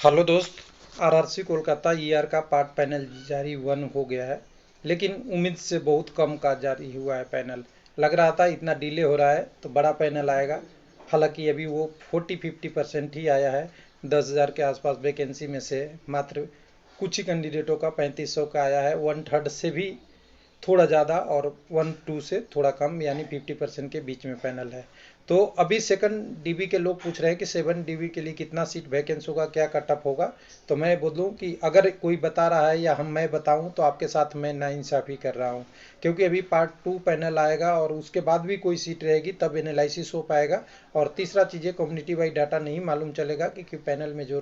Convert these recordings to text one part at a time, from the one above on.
Hello दोस्त। RRC Kolkata ER का part panel जारी 1 हो गया है, लेकिन उम्मीद से बहुत कम का जारी हुआ है पैनल। लग रहा था इतना डिले हो रहा है तो बड़ा पैनल आएगा। हालांकि अभी वो 40-50% ही आया है। 10,000 के आसपास वैकेंसी में से मात्र कुछ ही कैंडिडेटों का 3500 का आया है। 1/3 से भी थोड़ा ज़्यादा और 1-2 से थोड़ा कम, यानी 50% के बीच में पैनल है। तो अभी सेकंड डीबी के लोग पूछ रहे हैं कि 7 डीबी के लिए कितना सीट वैकेंस होगा, क्या कटअप होगा। तो मैं बोलूँ कि अगर कोई बता रहा है या मैं बताऊं तो आपके साथ मैं नाइंसाफ़ी कर रहा हूं, क्योंकि अभी पार्ट 2 पैनल आएगा और उसके बाद भी कोई सीट रहेगी तब एनालिसिस हो पाएगा। और तीसरा चीज़ है, कम्युनिटी वाइज डाटा नहीं मालूम चलेगा कि पैनल में जो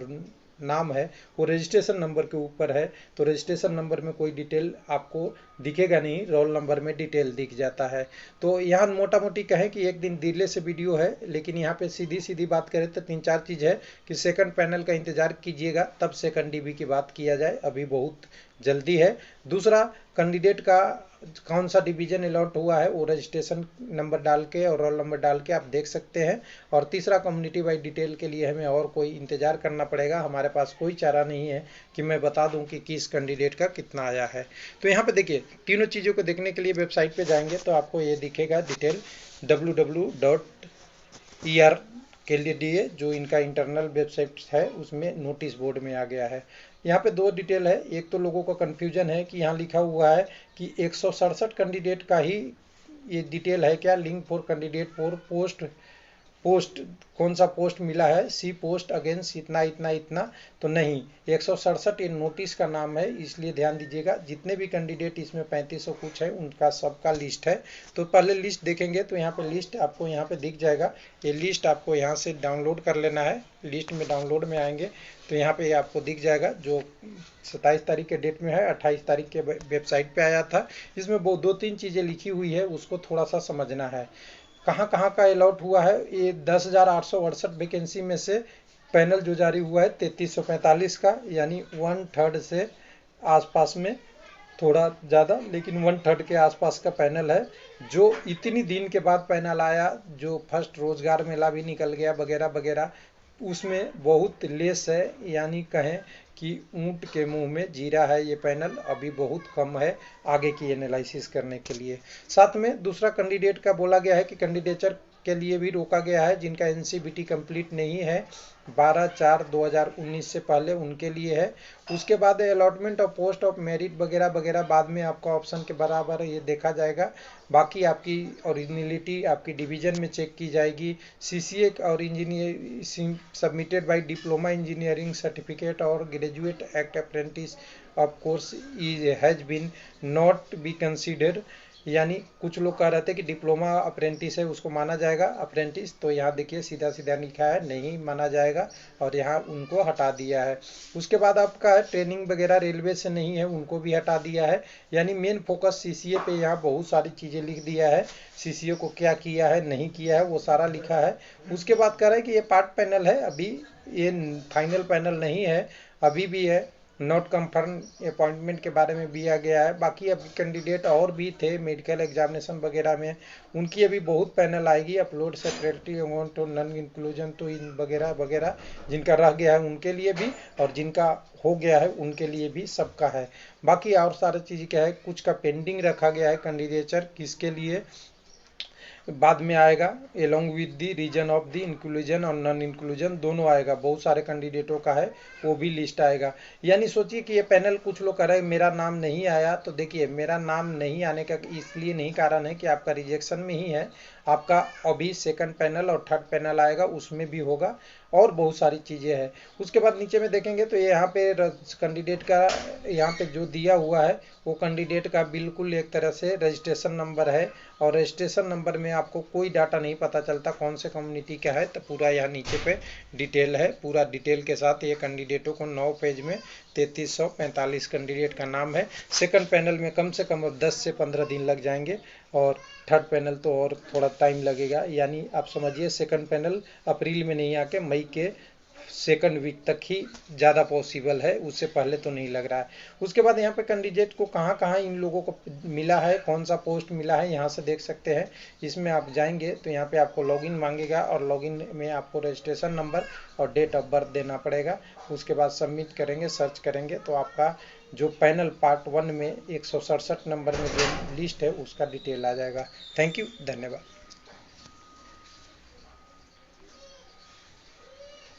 नाम है वो रजिस्ट्रेशन नंबर के ऊपर है। तो रजिस्ट्रेशन नंबर में कोई डिटेल आपको दिखेगा नहीं, रोल नंबर में डिटेल दिख जाता है। तो यहाँ मोटा मोटी कहें कि एक दिन डिले से वीडियो है, लेकिन यहाँ पे सीधी सीधी बात करें तो 3-4 चीज़ है कि सेकंड पैनल का इंतजार कीजिएगा, तब सेकंड डीबी की बात किया जाए, अभी बहुत जल्दी है। दूसरा, कैंडिडेट का कौन सा डिवीजन अलॉट हुआ है वो रजिस्ट्रेशन नंबर डाल के और रोल नंबर डाल के आप देख सकते हैं। और तीसरा, कम्युनिटी वाइज डिटेल के लिए हमें और कोई इंतजार करना पड़ेगा, हमारे पास कोई चारा नहीं है कि मैं बता दूं कि किस कैंडिडेट का कितना आया है। तो यहाँ पे देखिए, तीनों चीज़ों को देखने के लिए वेबसाइट पे जाएंगे तो आपको ये दिखेगा डिटेल www.er के लिए दिए, जो इनका इंटरनल वेबसाइट है उसमें नोटिस बोर्ड में आ गया है। यहाँ पे दो डिटेल है। एक तो लोगों को कन्फ्यूजन है कि यहाँ लिखा हुआ है कि 167 कैंडिडेट का ही ये डिटेल है क्या, link for candidate for post post कौन सा पोस्ट मिला है, सी पोस्ट अगेंस्ट इतना इतना इतना। तो नहीं, 167 ये नोटिस का नाम है, इसलिए ध्यान दीजिएगा। जितने भी कैंडिडेट इसमें 3500 कुछ है उनका सबका लिस्ट है। तो पहले लिस्ट देखेंगे तो यहाँ पे लिस्ट आपको यहाँ पे दिख जाएगा। ये लिस्ट आपको यहाँ से डाउनलोड कर लेना है। लिस्ट में डाउनलोड में आएंगे तो यहाँ पे आपको दिख जाएगा, जो 27 तारीख के डेट में है, 28 तारीख के वेबसाइट पे आया था। इसमें वो 2-3 चीज़ें लिखी हुई है, उसको थोड़ा सा समझना है। कहाँ कहाँ का अलॉट हुआ है। ये 10,868 वैकेंसी में से पैनल जो जारी हुआ है 3345 का, यानी 1/3 से आसपास में, थोड़ा ज़्यादा लेकिन 1/3 के आसपास का पैनल है। जो इतनी दिन के बाद पैनल आया, जो फर्स्ट रोजगार मेला भी निकल गया वगैरह वगैरह, उसमें बहुत लेस है, यानी कहें कि ऊंट के मुंह में जीरा है। ये पैनल अभी बहुत कम है आगे की एनालिसिस करने के लिए। साथ में दूसरा कैंडिडेट का बोला गया है कि कैंडिडेचर के लिए भी रोका गया है जिनका एनसीबीटी कंप्लीट नहीं है 12/4/2019 से पहले, उनके लिए है। उसके बाद allotment of post of merit वगैरह वगैरह बाद में आपका ऑप्शन के बराबर ये देखा जाएगा। बाकी आपकी ओरिजिनलिटी आपकी डिवीजन में चेक की जाएगी। सीसीए और engineer submitted by diploma engineering certificate और graduate act apprentice of course is has been not be considered. यानी कुछ लोग कह रहे थे कि डिप्लोमा अप्रेंटिस है उसको माना जाएगा अप्रेंटिस, तो यहाँ देखिए सीधा सीधा लिखा है नहीं माना जाएगा और यहाँ उनको हटा दिया है। उसके बाद आपका ट्रेनिंग वगैरह रेलवे से नहीं है, उनको भी हटा दिया है। यानी मेन फोकस सीसीए पे यहाँ बहुत सारी चीज़ें लिख दिया है, सीसीए को क्या किया है नहीं किया है वो सारा लिखा है। उसके बाद कह रहा है कि ये पार्ट पैनल है, अभी ये फाइनल पैनल नहीं है, अभी भी है। नॉट कंफर्म अपॉइंटमेंट के बारे में भी आ गया है। बाकी अभी कैंडिडेट और भी थे मेडिकल एग्जामिनेशन वगैरह में, उनकी अभी बहुत पैनल आएगी। अपलोड सेपरेटली तो नन इंक्लूजन तो इन वगैरह वगैरह, जिनका रह गया है उनके लिए भी और जिनका हो गया है उनके लिए भी, सबका है। बाकी और सारी चीज़ क्या है, कुछ का पेंडिंग रखा गया है कैंडिडेचर, किसके लिए बाद में आएगा। Along with the reason of the inclusion और नॉन इंक्लूजन दोनों आएगा, बहुत सारे कैंडिडेटों का है वो भी लिस्ट आएगा। यानी सोचिए कि ये पैनल, कुछ लोग कह रहे हैं मेरा नाम नहीं आया, तो देखिए मेरा नाम नहीं आने का इसलिए नहीं कारण है कि आपका रिजेक्शन में ही है, आपका अभी सेकंड पैनल और थर्ड पैनल आएगा उसमें भी होगा और बहुत सारी चीज़ें हैं। उसके बाद नीचे में देखेंगे तो यहाँ पे कैंडिडेट का यहाँ पे जो दिया हुआ है वो कैंडिडेट का बिल्कुल एक तरह से रजिस्ट्रेशन नंबर है, और रजिस्ट्रेशन नंबर में आपको कोई डाटा नहीं पता चलता कौन से कम्युनिटी का है। तो पूरा यहाँ नीचे पे डिटेल है, पूरा डिटेल के साथ ये कैंडिडेटों को 9 पेज में 3345 कैंडिडेट का नाम है। सेकंड पैनल में कम से कम 10 से 15 दिन लग जाएंगे और थर्ड पैनल तो और थोड़ा टाइम लगेगा। यानी आप समझिए सेकंड पैनल अप्रैल में नहीं आके मई के सेकंड वीक तक ही ज़्यादा पॉसिबल है, उससे पहले तो नहीं लग रहा है। उसके बाद यहाँ पे कैंडिडेट को कहाँ कहाँ इन लोगों को मिला है, कौन सा पोस्ट मिला है, यहाँ से देख सकते हैं। इसमें आप जाएंगे तो यहाँ पे आपको लॉगिन मांगेगा और लॉगिन में आपको रजिस्ट्रेशन नंबर और डेट ऑफ बर्थ देना पड़ेगा। उसके बाद सबमिट करेंगे, सर्च करेंगे तो आपका जो पैनल पार्ट 1 में 167 नंबर में जो लिस्ट है उसका डिटेल आ जाएगा। थैंक यू, धन्यवाद।